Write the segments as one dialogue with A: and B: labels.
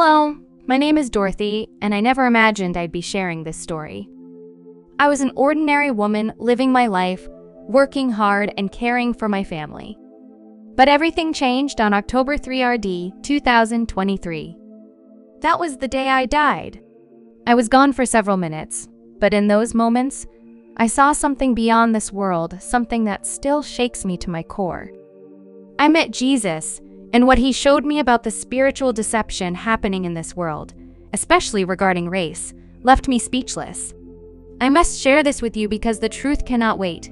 A: Hello, my name is Dorothy, and I never imagined I'd be sharing this story. I was an ordinary woman living my life, working hard and caring for my family. But everything changed on October 3rd, 2023. That was the day I died. I was gone for several minutes, but in those moments, I saw something beyond this world, something that still shakes me to my core. I met Jesus, and what he showed me about the spiritual deception happening in this world, especially regarding race, left me speechless. I must share this with you because the truth cannot wait.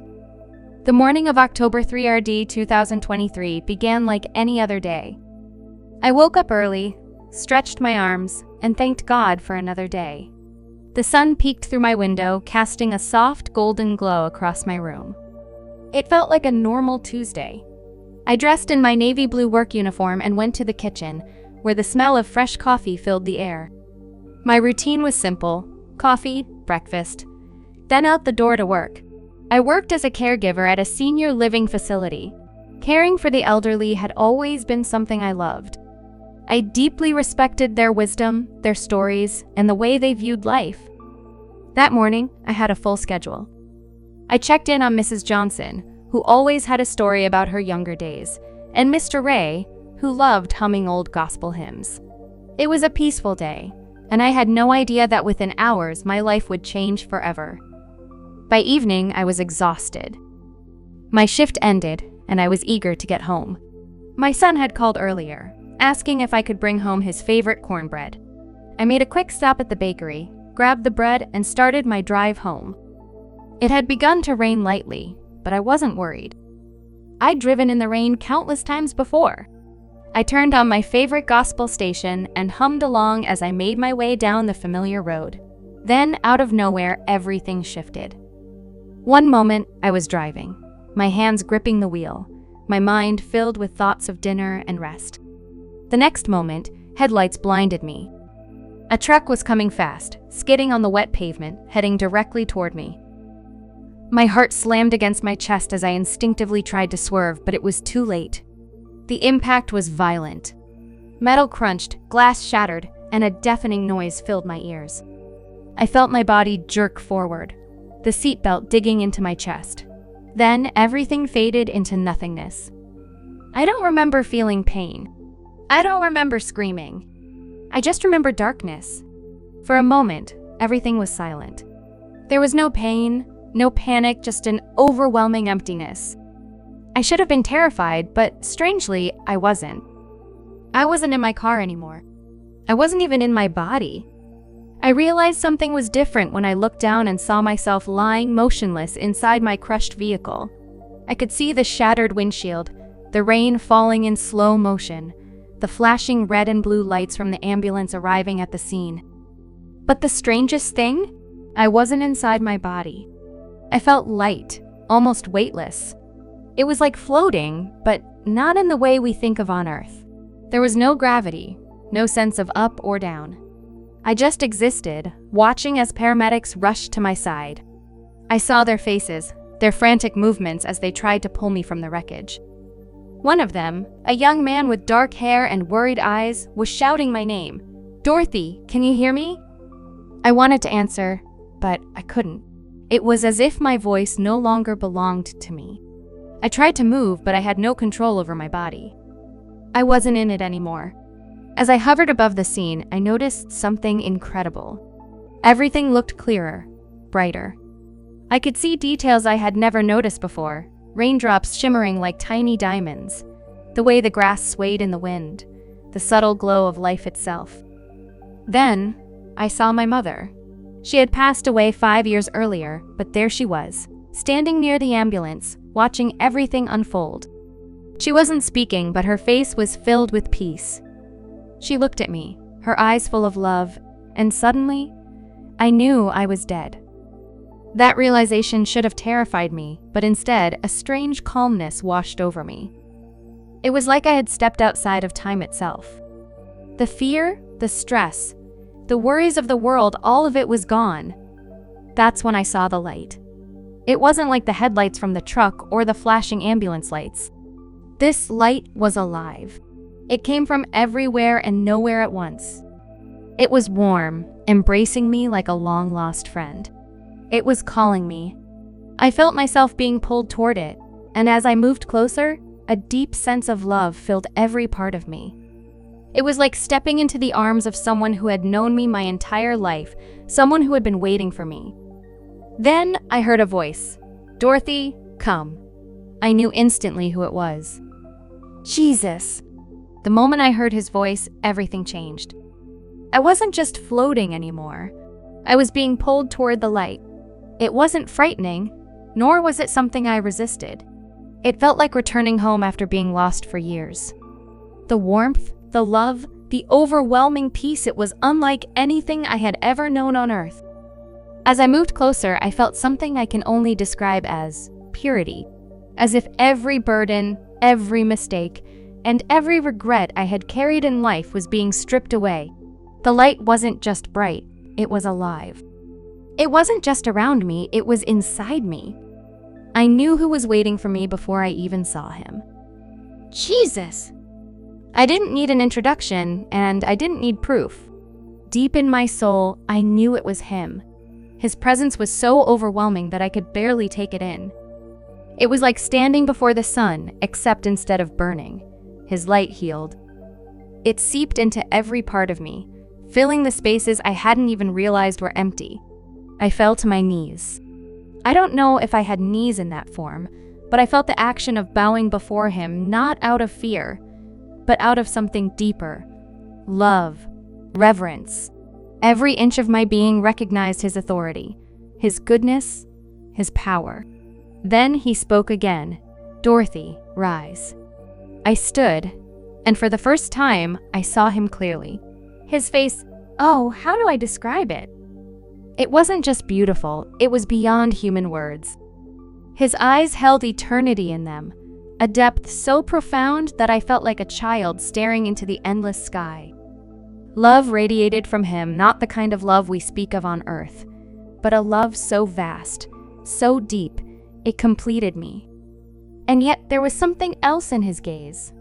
A: The morning of October 3rd, 2023 began like any other day. I woke up early, stretched my arms, and thanked God for another day. The sun peeked through my window, casting a soft golden glow across my room. It felt like a normal Tuesday. I dressed in my navy blue work uniform and went to the kitchen, where the smell of fresh coffee filled the air. My routine was simple: coffee, breakfast, then out the door to work. I worked as a caregiver at a senior living facility. Caring for the elderly had always been something I loved. I deeply respected their wisdom, their stories, and the way they viewed life. That morning, I had a full schedule. I checked in on Mrs. Johnson, who always had a story about her younger days, and Mr. Ray, who loved humming old gospel hymns. It was a peaceful day, and I had no idea that within hours my life would change forever. By evening, I was exhausted. My shift ended, and I was eager to get home. My son had called earlier, asking if I could bring home his favorite cornbread. I made a quick stop at the bakery, grabbed the bread, and started my drive home. It had begun to rain lightly, but I wasn't worried. I'd driven in the rain countless times before. I turned on my favorite gospel station and hummed along as I made my way down the familiar road. Then, out of nowhere, everything shifted. One moment, I was driving, my hands gripping the wheel, my mind filled with thoughts of dinner and rest. The next moment, headlights blinded me. A truck was coming fast, skidding on the wet pavement, heading directly toward me. My heart slammed against my chest as I instinctively tried to swerve, but it was too late. The impact was violent. Metal crunched, glass shattered, and a deafening noise filled my ears. I felt my body jerk forward, the seatbelt digging into my chest. Then everything faded into nothingness. I don't remember feeling pain. I don't remember screaming. I just remember darkness. For a moment, everything was silent. There was no pain, no panic, just an overwhelming emptiness. I should have been terrified, but strangely, I wasn't. I wasn't in my car anymore. I wasn't even in my body. I realized something was different when I looked down and saw myself lying motionless inside my crushed vehicle. I could see the shattered windshield, the rain falling in slow motion, the flashing red and blue lights from the ambulance arriving at the scene. But the strangest thing? I wasn't inside my body. I felt light, almost weightless. It was like floating, but not in the way we think of on Earth. There was no gravity, no sense of up or down. I just existed, watching as paramedics rushed to my side. I saw their faces, their frantic movements as they tried to pull me from the wreckage. One of them, a young man with dark hair and worried eyes, was shouting my name. "Dorothy, can you hear me?" I wanted to answer, but I couldn't. It was as if my voice no longer belonged to me. I tried to move, but I had no control over my body. I wasn't in it anymore. As I hovered above the scene, I noticed something incredible. Everything looked clearer, brighter. I could see details I had never noticed before, raindrops shimmering like tiny diamonds, the way the grass swayed in the wind, the subtle glow of life itself. Then, I saw my mother. She had passed away 5 years earlier, but there she was, standing near the ambulance, watching everything unfold. She wasn't speaking, but her face was filled with peace. She looked at me, her eyes full of love, and suddenly, I knew I was dead. That realization should have terrified me, but instead, a strange calmness washed over me. It was like I had stepped outside of time itself. The fear, the stress, the worries of the world, all of it was gone. That's when I saw the light. It wasn't like the headlights from the truck or the flashing ambulance lights. This light was alive. It came from everywhere and nowhere at once. It was warm, embracing me like a long-lost friend. It was calling me. I felt myself being pulled toward it, and as I moved closer, a deep sense of love filled every part of me. It was like stepping into the arms of someone who had known me my entire life, someone who had been waiting for me. Then I heard a voice. "Dorothy, come." I knew instantly who it was. Jesus. The moment I heard his voice, everything changed. I wasn't just floating anymore. I was being pulled toward the light. It wasn't frightening, nor was it something I resisted. It felt like returning home after being lost for years. The warmth, the love, the overwhelming peace, it was unlike anything I had ever known on earth. As I moved closer, I felt something I can only describe as purity, as if every burden, every mistake, and every regret I had carried in life was being stripped away. The light wasn't just bright, it was alive. It wasn't just around me, it was inside me. I knew who was waiting for me before I even saw him. Jesus! I didn't need an introduction, and I didn't need proof. Deep in my soul, I knew it was him. His presence was so overwhelming that I could barely take it in. It was like standing before the sun, except instead of burning, his light healed. It seeped into every part of me, filling the spaces I hadn't even realized were empty. I fell to my knees. I don't know if I had knees in that form, but I felt the action of bowing before him not out of fear, but out of something deeper. Love, reverence. Every inch of my being recognized his authority, his goodness, his power. Then he spoke again. "Dorothy, rise." I stood, and for the first time, I saw him clearly. His face, oh, how do I describe it? It wasn't just beautiful, it was beyond human words. His eyes held eternity in them, a depth so profound that I felt like a child staring into the endless sky. Love radiated from him, not the kind of love we speak of on earth, but a love so vast, so deep, it completed me. And yet there was something else in his gaze.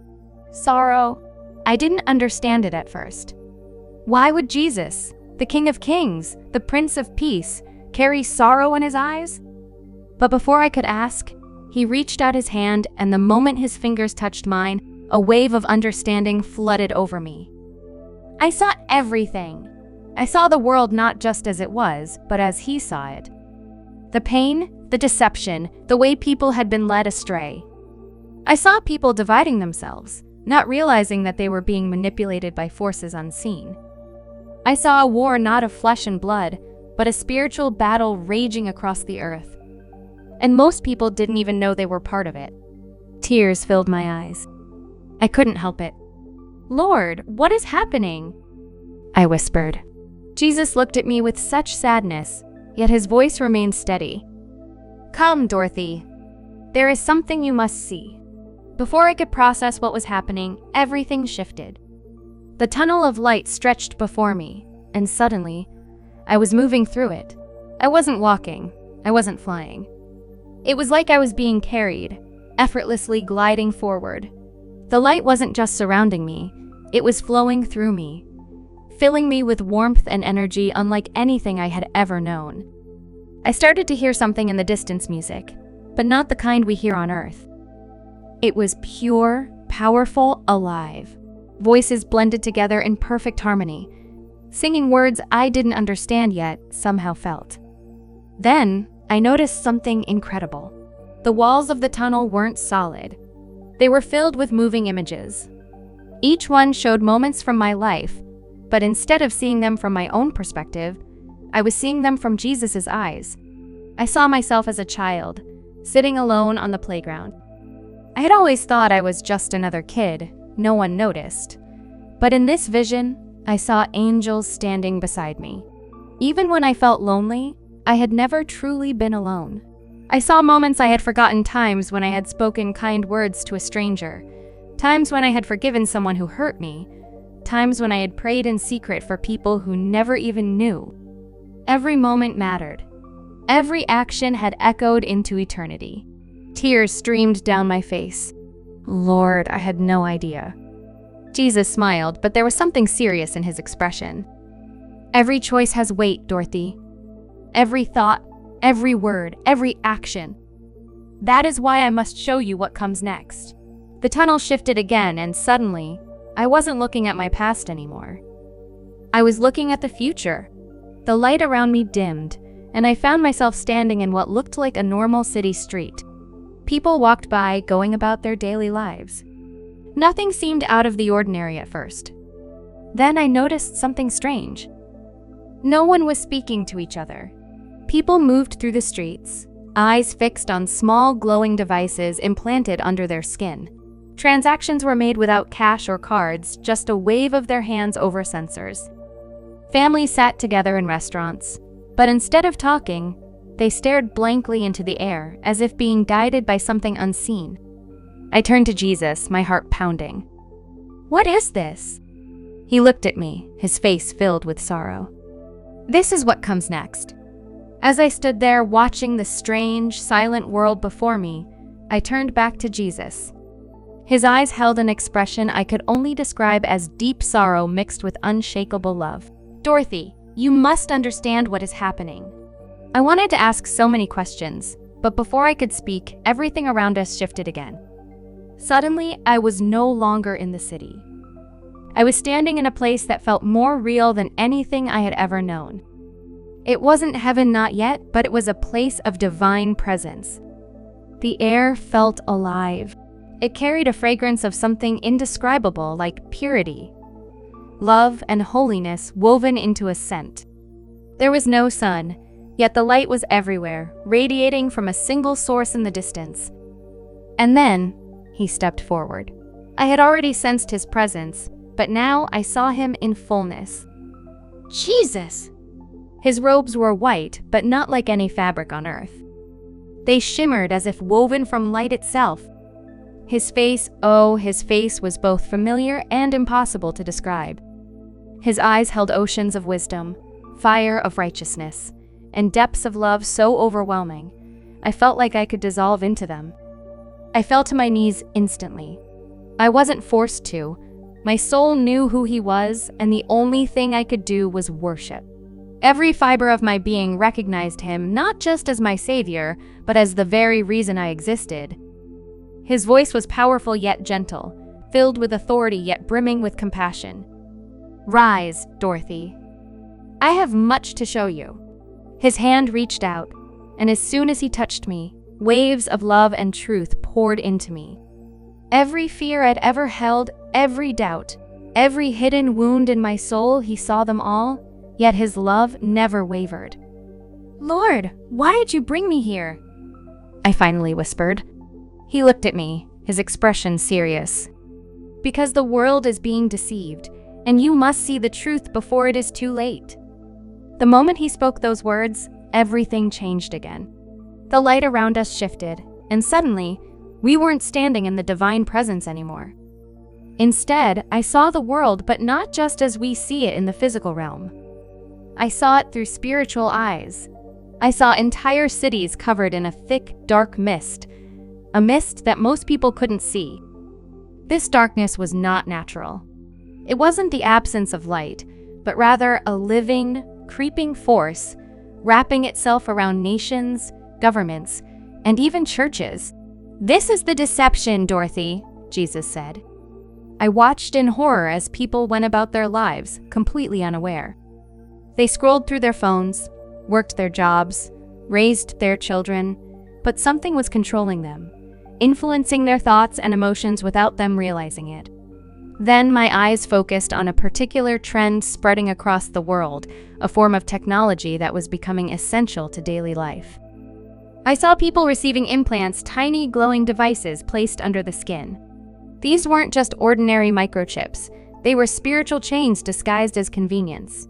A: Sorrow. I didn't understand it at first. Why would Jesus, the King of Kings, the Prince of Peace, carry sorrow in his eyes? But before I could ask, he reached out his hand, and the moment his fingers touched mine, a wave of understanding flooded over me. I saw everything. I saw the world not just as it was, but as he saw it. The pain, the deception, the way people had been led astray. I saw people dividing themselves, not realizing that they were being manipulated by forces unseen. I saw a war not of flesh and blood, but a spiritual battle raging across the earth. And most people didn't even know they were part of it. Tears filled my eyes. I couldn't help it. "Lord, what is happening?" I whispered. Jesus looked at me with such sadness, yet his voice remained steady. "Come, Dorothy. There is something you must see." Before I could process what was happening, everything shifted. The tunnel of light stretched before me, and suddenly, I was moving through it. I wasn't walking. I wasn't flying. It was like I was being carried, effortlessly gliding forward. The light wasn't just surrounding me, it was flowing through me, filling me with warmth and energy unlike anything I had ever known. I started to hear something in the distance music, but not the kind we hear on Earth. It was pure, powerful, alive. Voices blended together in perfect harmony, singing words I didn't understand yet somehow felt. Then, I noticed something incredible. The walls of the tunnel weren't solid. They were filled with moving images. Each one showed moments from my life, but instead of seeing them from my own perspective, I was seeing them from Jesus' eyes. I saw myself as a child, sitting alone on the playground. I had always thought I was just another kid, no one noticed. But in this vision, I saw angels standing beside me. Even when I felt lonely, I had never truly been alone. I saw moments I had forgotten, times when I had spoken kind words to a stranger, times when I had forgiven someone who hurt me, times when I had prayed in secret for people who never even knew. Every moment mattered. Every action had echoed into eternity. Tears streamed down my face. Lord, I had no idea. Jesus smiled, but there was something serious in his expression. Every choice has weight, Dorothy. Every thought, every word, every action. That is why I must show you what comes next. The tunnel shifted again, and suddenly, I wasn't looking at my past anymore. I was looking at the future. The light around me dimmed, and I found myself standing in what looked like a normal city street. People walked by, going about their daily lives. Nothing seemed out of the ordinary at first. Then I noticed something strange. No one was speaking to each other. People moved through the streets, eyes fixed on small glowing devices implanted under their skin. Transactions were made without cash or cards, just a wave of their hands over sensors. Families sat together in restaurants, but instead of talking, they stared blankly into the air, as if being guided by something unseen. I turned to Jesus, my heart pounding. "What is this?" He looked at me, his face filled with sorrow. This is what comes next. As I stood there watching the strange, silent world before me, I turned back to Jesus. His eyes held an expression I could only describe as deep sorrow mixed with unshakable love. "Dorothy, you must understand what is happening." I wanted to ask so many questions, but before I could speak, everything around us shifted again. Suddenly, I was no longer in the city. I was standing in a place that felt more real than anything I had ever known. It wasn't heaven, not yet, but it was a place of divine presence. The air felt alive. It carried a fragrance of something indescribable, like purity, love, and holiness woven into a scent. There was no sun, yet the light was everywhere, radiating from a single source in the distance. And then, he stepped forward. I had already sensed his presence, but now I saw him in fullness. Jesus! His robes were white, but not like any fabric on earth. They shimmered as if woven from light itself. His face was both familiar and impossible to describe. His eyes held oceans of wisdom, fire of righteousness, and depths of love so overwhelming, I felt like I could dissolve into them. I fell to my knees instantly. I wasn't forced to. My soul knew who he was, and the only thing I could do was worship. Every fiber of my being recognized him not just as my savior, but as the very reason I existed. His voice was powerful yet gentle, filled with authority yet brimming with compassion. "Rise, Dorothy. I have much to show you." His hand reached out, and as soon as he touched me, waves of love and truth poured into me. Every fear I'd ever held, every doubt, every hidden wound in my soul, he saw them all, yet his love never wavered. "Lord, why did you bring me here?" I finally whispered. He looked at me, his expression serious. "Because the world is being deceived, and you must see the truth before it is too late." The moment he spoke those words, everything changed again. The light around us shifted, and suddenly, we weren't standing in the divine presence anymore. Instead, I saw the world, but not just as we see it in the physical realm. I saw it through spiritual eyes. I saw entire cities covered in a thick, dark mist, a mist that most people couldn't see. This darkness was not natural. It wasn't the absence of light, but rather a living, creeping force wrapping itself around nations, governments, and even churches. "This is the deception, Dorothy," Jesus said. I watched in horror as people went about their lives, completely unaware. They scrolled through their phones, worked their jobs, raised their children, but something was controlling them, influencing their thoughts and emotions without them realizing it. Then my eyes focused on a particular trend spreading across the world, a form of technology that was becoming essential to daily life. I saw people receiving implants, tiny glowing devices placed under the skin. These weren't just ordinary microchips, they were spiritual chains disguised as convenience.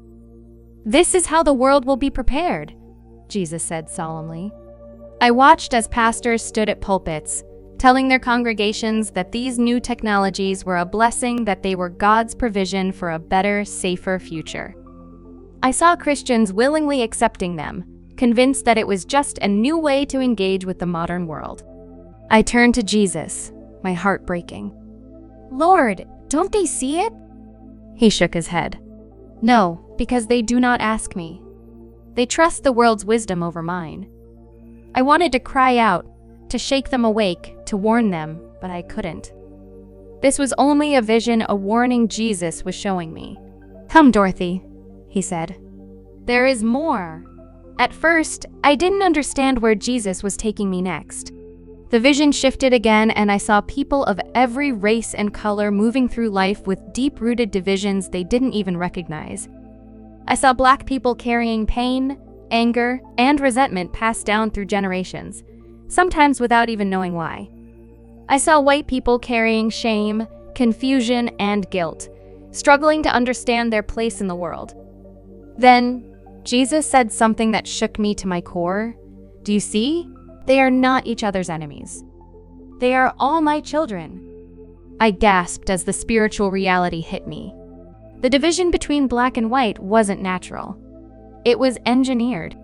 A: "This is how the world will be prepared," Jesus said solemnly. I watched as pastors stood at pulpits, telling their congregations that these new technologies were a blessing, that they were God's provision for a better, safer future. I saw Christians willingly accepting them, convinced that it was just a new way to engage with the modern world. I turned to Jesus, my heart breaking. "Lord, don't they see it?" He shook his head. No, because they do not ask me. They trust the world's wisdom over mine. I wanted to cry out, to shake them awake, to warn them, but I couldn't. This was only a vision, a warning Jesus was showing me. "Come, Dorothy," he said. "There is more." At first, I didn't understand where Jesus was taking me next. The vision shifted again, and I saw people of every race and color moving through life with deep-rooted divisions they didn't even recognize. I saw Black people carrying pain, anger, and resentment passed down through generations, sometimes without even knowing why. I saw white people carrying shame, confusion, and guilt, struggling to understand their place in the world. Then, Jesus said something that shook me to my core. "Do you see? They are not each other's enemies. They are all my children." I gasped as the spiritual reality hit me. The division between Black and white wasn't natural. It was engineered.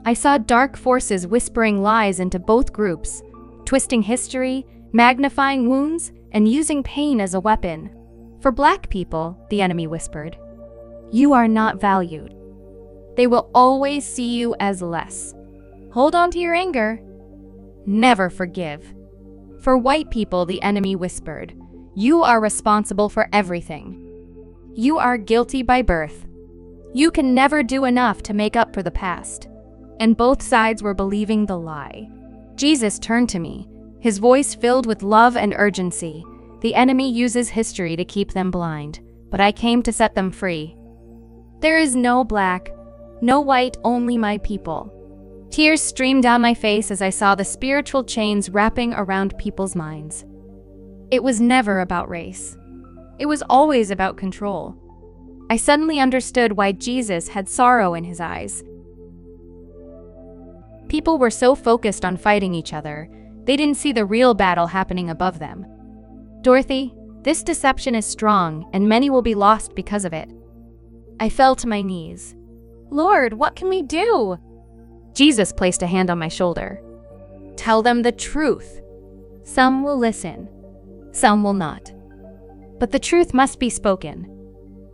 A: I saw dark forces whispering lies into both groups, twisting history, magnifying wounds, and using pain as a weapon. For Black people, the enemy whispered, "You are not valued. They will always see you as less. Hold on to your anger. Never forgive." For white people, the enemy whispered, "You are responsible for everything. You are guilty by birth. You can never do enough to make up for the past." And both sides were believing the lie. Jesus turned to me, his voice filled with love and urgency. "The enemy uses history to keep them blind, but I came to set them free. There is no Black, no white, only my people." Tears streamed down my face as I saw the spiritual chains wrapping around people's minds. It was never about race. It was always about control. I suddenly understood why Jesus had sorrow in his eyes. People were so focused on fighting each other, they didn't see the real battle happening above them. "Dorothy, this deception is strong, and many will be lost because of it." I fell to my knees. "Lord, what can we do?" Jesus placed a hand on my shoulder. "Tell them the truth. Some will listen, some will not. But the truth must be spoken."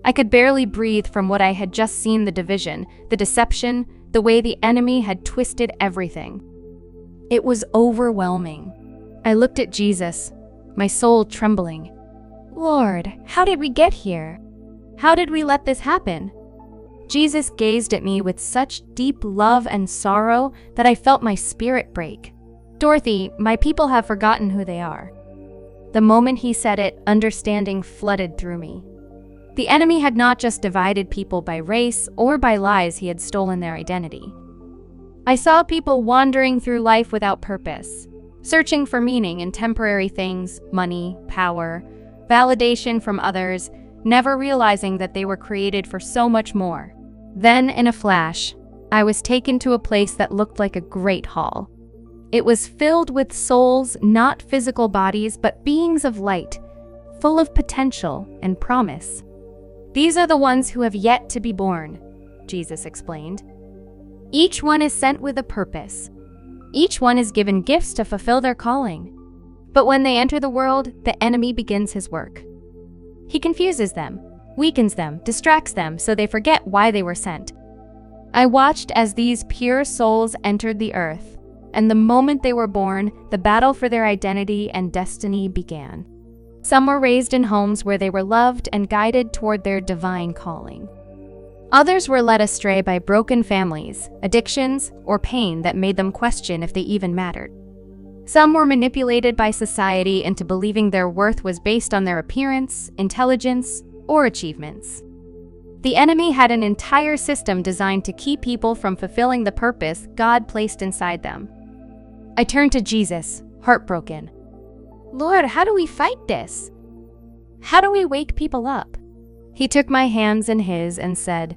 A: I could barely breathe from what I had just seen: the division, the deception, the way the enemy had twisted everything. It was overwhelming. I looked at Jesus, my soul trembling. "Lord, how did we get here? How did we let this happen?" Jesus gazed at me with such deep love and sorrow that I felt my spirit break. "Dorothy, my people have forgotten who they are." The moment he said it, understanding flooded through me. The enemy had not just divided people by race or by lies, he had stolen their identity. I saw people wandering through life without purpose, searching for meaning in temporary things, money, power, validation from others, never realizing that they were created for so much more. Then, in a flash, I was taken to a place that looked like a great hall. It was filled with souls, not physical bodies, but beings of light, full of potential and promise. "These are the ones who have yet to be born," Jesus explained. "Each one is sent with a purpose. Each one is given gifts to fulfill their calling. But when they enter the world, the enemy begins his work. He confuses them, weakens them, distracts them so they forget why they were sent." I watched as these pure souls entered the earth, and the moment they were born, the battle for their identity and destiny began. Some were raised in homes where they were loved and guided toward their divine calling. Others were led astray by broken families, addictions, or pain that made them question if they even mattered. Some were manipulated by society into believing their worth was based on their appearance, intelligence, or achievements. The enemy had an entire system designed to keep people from fulfilling the purpose God placed inside them. I turned to Jesus, heartbroken. "Lord, how do we fight this? How do we wake people up?" He took my hands in his and said,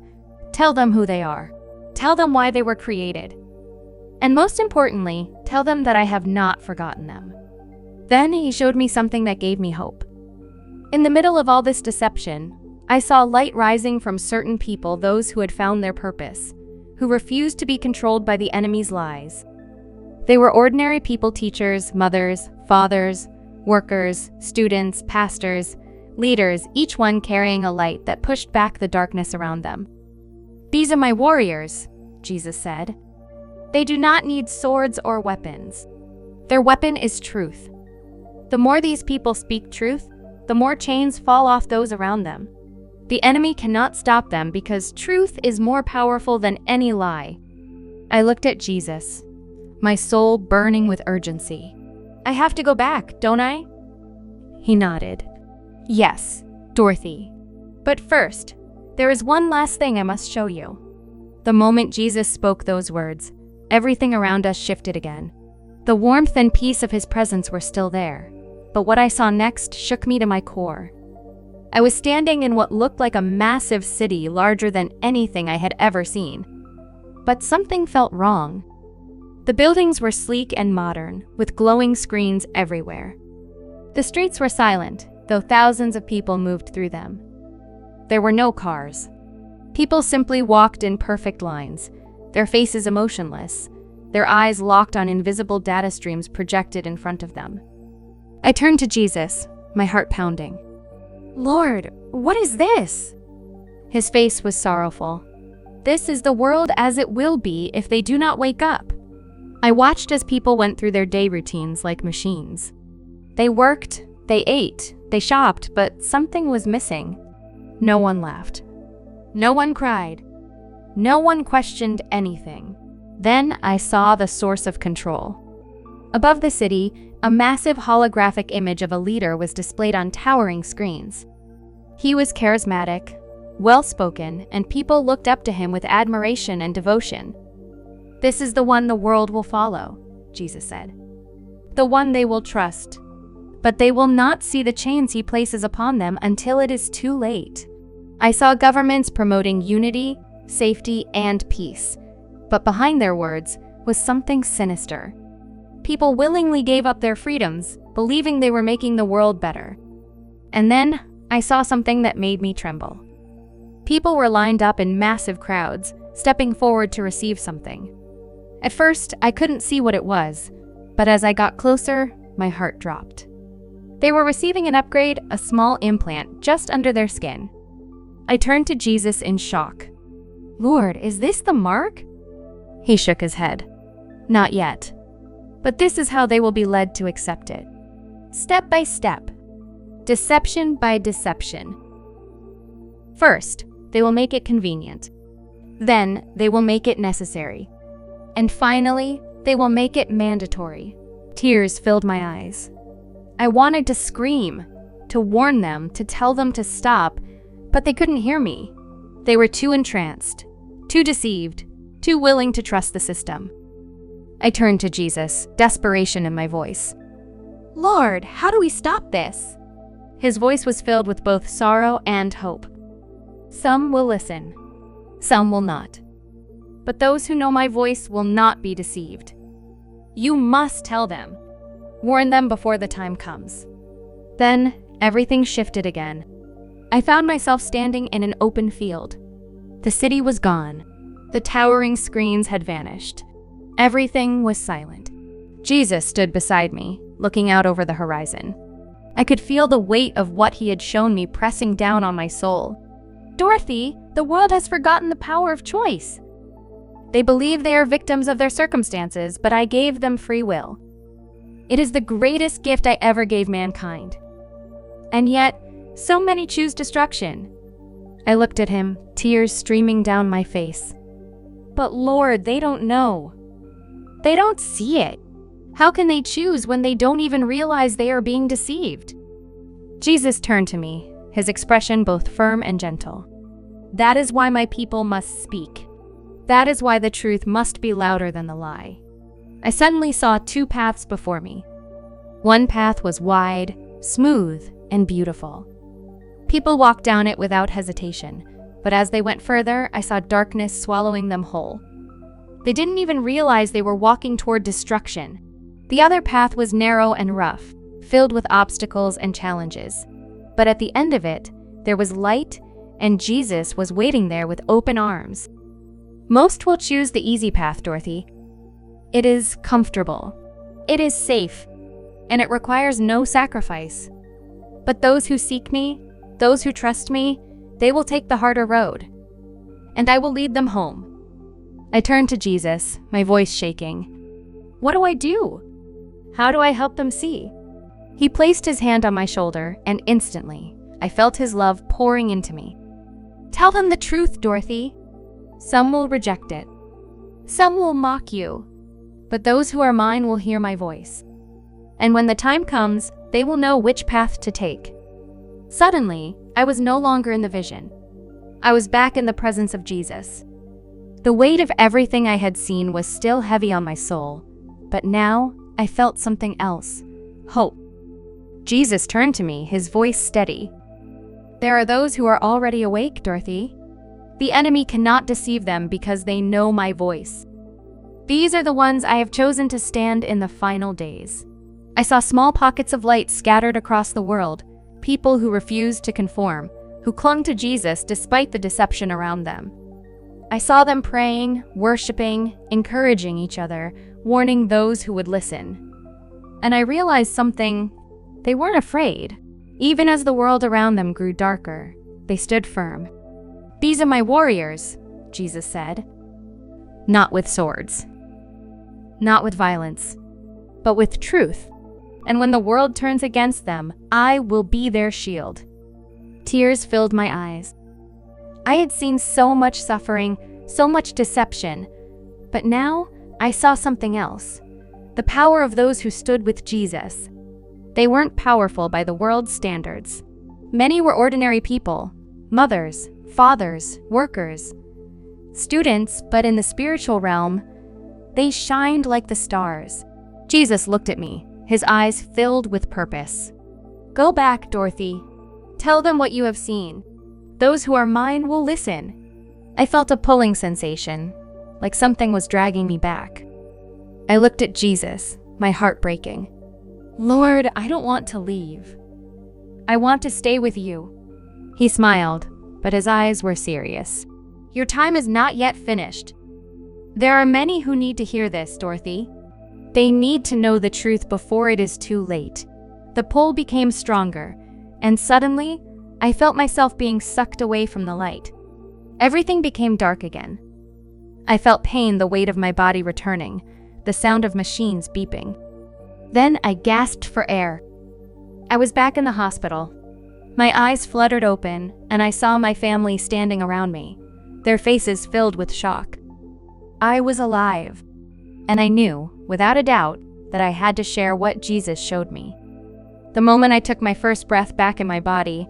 A: "Tell them who they are. Tell them why they were created. And most importantly, tell them that I have not forgotten them." Then he showed me something that gave me hope. In the middle of all this deception, I saw light rising from certain people, those who had found their purpose, who refused to be controlled by the enemy's lies. They were ordinary people: teachers, mothers, fathers, workers, students, pastors, leaders, each one carrying a light that pushed back the darkness around them. "These are my warriors," Jesus said. "They do not need swords or weapons. Their weapon is truth. The more these people speak truth, the more chains fall off those around them. The enemy cannot stop them because truth is more powerful than any lie." I looked at Jesus, my soul burning with urgency. "I have to go back, don't I?" He nodded. "Yes, Dorothy. But first, there is one last thing I must show you." The moment Jesus spoke those words, everything around us shifted again. The warmth and peace of his presence were still there, but what I saw next shook me to my core. I was standing in what looked like a massive city larger than anything I had ever seen. But something felt wrong. The buildings were sleek and modern, with glowing screens everywhere. The streets were silent, though thousands of people moved through them. There were no cars. People simply walked in perfect lines, their faces emotionless, their eyes locked on invisible data streams projected in front of them. I turned to Jesus, my heart pounding. "Lord, what is this?" His face was sorrowful. "This is the world as it will be if they do not wake up." I watched as people went through their day routines like machines. They worked, they ate, they shopped, but something was missing. No one laughed. No one cried. No one questioned anything. Then I saw the source of control. Above the city, a massive holographic image of a leader was displayed on towering screens. He was charismatic, well-spoken, and people looked up to him with admiration and devotion. "This is the one the world will follow," Jesus said. "The one they will trust. But they will not see the chains he places upon them until it is too late." I saw governments promoting unity, safety, and peace. But behind their words was something sinister. People willingly gave up their freedoms, believing they were making the world better. And then I saw something that made me tremble. People were lined up in massive crowds, stepping forward to receive something. At first, I couldn't see what it was, but as I got closer, my heart dropped. They were receiving an upgrade, a small implant just under their skin. I turned to Jesus in shock. "Lord, is this the mark?" He shook his head. "Not yet. But this is how they will be led to accept it. Step by step. Deception by deception. First, they will make it convenient. Then, they will make it necessary. And finally, they will make it mandatory." Tears filled my eyes. I wanted to scream, to warn them, to tell them to stop, but they couldn't hear me. They were too entranced, too deceived, too willing to trust the system. I turned to Jesus, desperation in my voice. "Lord, how do we stop this?" His voice was filled with both sorrow and hope. "Some will listen, some will not. But those who know my voice will not be deceived. You must tell them. Warn them before the time comes." Then, everything shifted again. I found myself standing in an open field. The city was gone. The towering screens had vanished. Everything was silent. Jesus stood beside me, looking out over the horizon. I could feel the weight of what he had shown me pressing down on my soul. "Dorothy, the world has forgotten the power of choice. They believe they are victims of their circumstances, but I gave them free will. It is the greatest gift I ever gave mankind. And yet, so many choose destruction." I looked at him, tears streaming down my face. "But Lord, they don't know. They don't see it. How can they choose when they don't even realize they are being deceived?" Jesus turned to me, his expression both firm and gentle. "That is why my people must speak. That is why the truth must be louder than the lie." I suddenly saw two paths before me. One path was wide, smooth, and beautiful. People walked down it without hesitation, but as they went further, I saw darkness swallowing them whole. They didn't even realize they were walking toward destruction. The other path was narrow and rough, filled with obstacles and challenges. But at the end of it, there was light, and Jesus was waiting there with open arms. Most will choose the easy path, Dorothy. It is comfortable. It is safe. And it requires no sacrifice. But those who seek me, those who trust me, they will take the harder road, and I will lead them home. I turned to Jesus, my voice shaking. What do I do? How do I help them see? He placed his hand on my shoulder, and instantly, I felt his love pouring into me. Tell them the truth, Dorothy. Some will reject it. Some will mock you. But those who are mine will hear my voice. And when the time comes, they will know which path to take. Suddenly, I was no longer in the vision. I was back in the presence of Jesus. The weight of everything I had seen was still heavy on my soul, but now I felt something else. Hope. Jesus turned to me, his voice steady. There are those who are already awake, Dorothy. The enemy cannot deceive them because they know my voice. These are the ones I have chosen to stand in the final days. I saw small pockets of light scattered across the world, people who refused to conform, who clung to Jesus despite the deception around them. I saw them praying, worshiping, encouraging each other, warning those who would listen. And I realized something. They weren't afraid. Even as the world around them grew darker, they stood firm. These are my warriors, Jesus said. Not with swords. Not with violence, but with truth. And when the world turns against them, I will be their shield. Tears filled my eyes. I had seen so much suffering, so much deception, but now I saw something else. The power of those who stood with Jesus. They weren't powerful by the world's standards. Many were ordinary people, mothers, fathers, workers, students, but in the spiritual realm, they shined like the stars. Jesus looked at me, his eyes filled with purpose. Go back, Dorothy. Tell them what you have seen. Those who are mine will listen. I felt a pulling sensation, like something was dragging me back. I looked at Jesus, my heart breaking. Lord, I don't want to leave. I want to stay with you. He smiled, but his eyes were serious. Your time is not yet finished. There are many who need to hear this, Dorothy. They need to know the truth before it is too late. The pull became stronger, and suddenly, I felt myself being sucked away from the light. Everything became dark again. I felt pain, the weight of my body returning, the sound of machines beeping. Then I gasped for air. I was back in the hospital. My eyes fluttered open, and I saw my family standing around me, their faces filled with shock. I was alive, and I knew, without a doubt, that I had to share what Jesus showed me. The moment I took my first breath back in my body,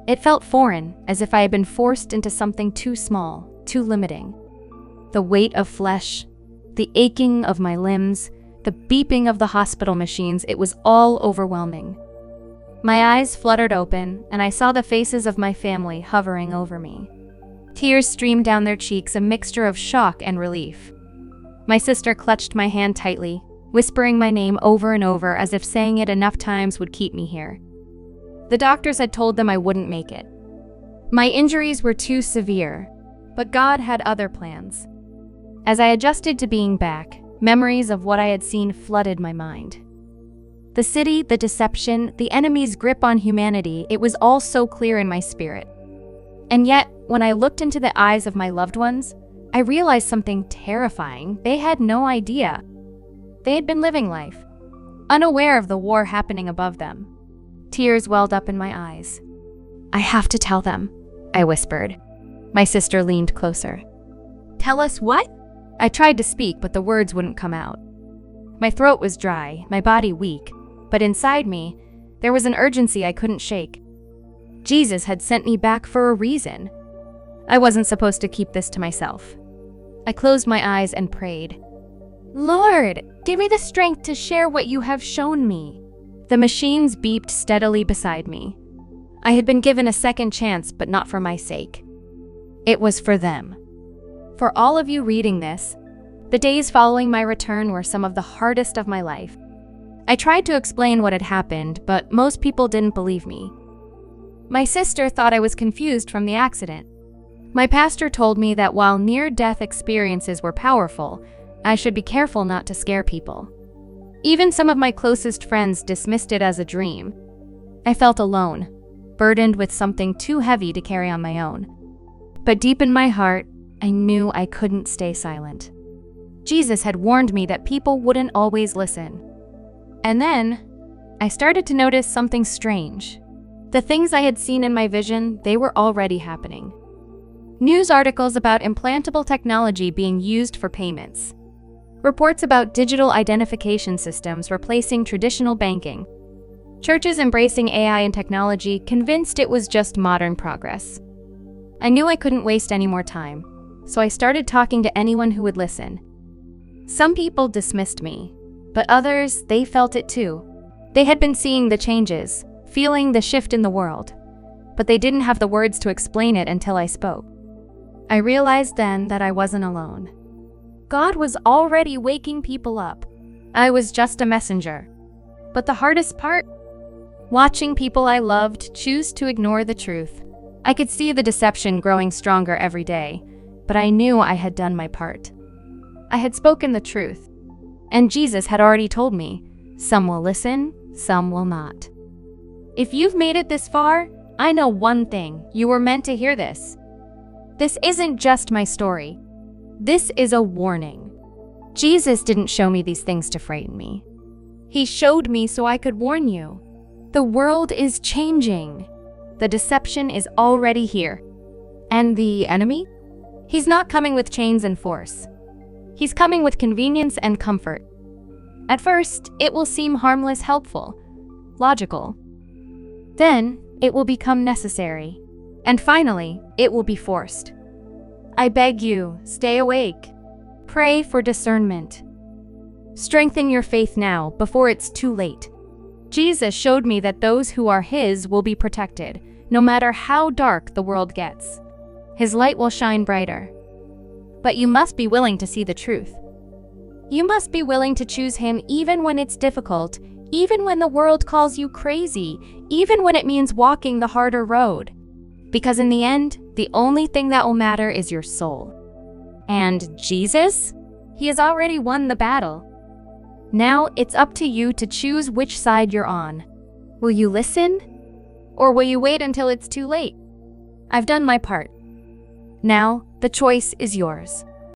A: it felt foreign, as if I had been forced into something too small, too limiting. The weight of flesh, the aching of my limbs, the beeping of the hospital machines, it was all overwhelming. My eyes fluttered open, and I saw the faces of my family hovering over me. Tears streamed down their cheeks, a mixture of shock and relief. My sister clutched my hand tightly, whispering my name over and over as if saying it enough times would keep me here. The doctors had told them I wouldn't make it. My injuries were too severe, but God had other plans. As I adjusted to being back, memories of what I had seen flooded my mind. The city, the deception, the enemy's grip on humanity, it was all so clear in my spirit. And yet, when I looked into the eyes of my loved ones, I realized something terrifying. They had no idea. They had been living life, unaware of the war happening above them. Tears welled up in my eyes. I have to tell them, I whispered. My sister leaned closer. Tell us what? I tried to speak, but the words wouldn't come out. My throat was dry, my body weak, but inside me, there was an urgency I couldn't shake. Jesus had sent me back for a reason. I wasn't supposed to keep this to myself. I closed my eyes and prayed. Lord, give me the strength to share what you have shown me. The machines beeped steadily beside me. I had been given a second chance, but not for my sake. It was for them. For all of you reading this, the days following my return were some of the hardest of my life. I tried to explain what had happened, but most people didn't believe me. My sister thought I was confused from the accident. My pastor told me that while near-death experiences were powerful, I should be careful not to scare people. Even some of my closest friends dismissed it as a dream. I felt alone, burdened with something too heavy to carry on my own. But deep in my heart, I knew I couldn't stay silent. Jesus had warned me that people wouldn't always listen. And then, I started to notice something strange. The things I had seen in my vision, they were already happening. News articles about implantable technology being used for payments. Reports about digital identification systems replacing traditional banking. Churches embracing AI and technology, convinced it was just modern progress. I knew I couldn't waste any more time, so I started talking to anyone who would listen. Some people dismissed me, but others, they felt it too. They had been seeing the changes, feeling the shift in the world, but they didn't have the words to explain it until I spoke. I realized then that I wasn't alone. God was already waking people up. I was just a messenger. But the hardest part? Watching people I loved choose to ignore the truth. I could see the deception growing stronger every day, but I knew I had done my part. I had spoken the truth, and Jesus had already told me, some will listen, some will not. If you've made it this far, I know one thing, you were meant to hear this. This isn't just my story. This is a warning. Jesus didn't show me these things to frighten me. He showed me so I could warn you. The world is changing. The deception is already here. And the enemy? He's not coming with chains and force. He's coming with convenience and comfort. At first, it will seem harmless, helpful, logical. Then, it will become necessary. And finally, it will be forced. I beg you, stay awake. Pray for discernment. Strengthen your faith now, before it's too late. Jesus showed me that those who are His will be protected, no matter how dark the world gets. His light will shine brighter. But you must be willing to see the truth. You must be willing to choose Him even when it's difficult, even when the world calls you crazy, even when it means walking the harder road. Because in the end, the only thing that will matter is your soul. And Jesus? He has already won the battle. Now it's up to you to choose which side you're on. Will you listen? Or will you wait until it's too late? I've done my part. Now, the choice is yours.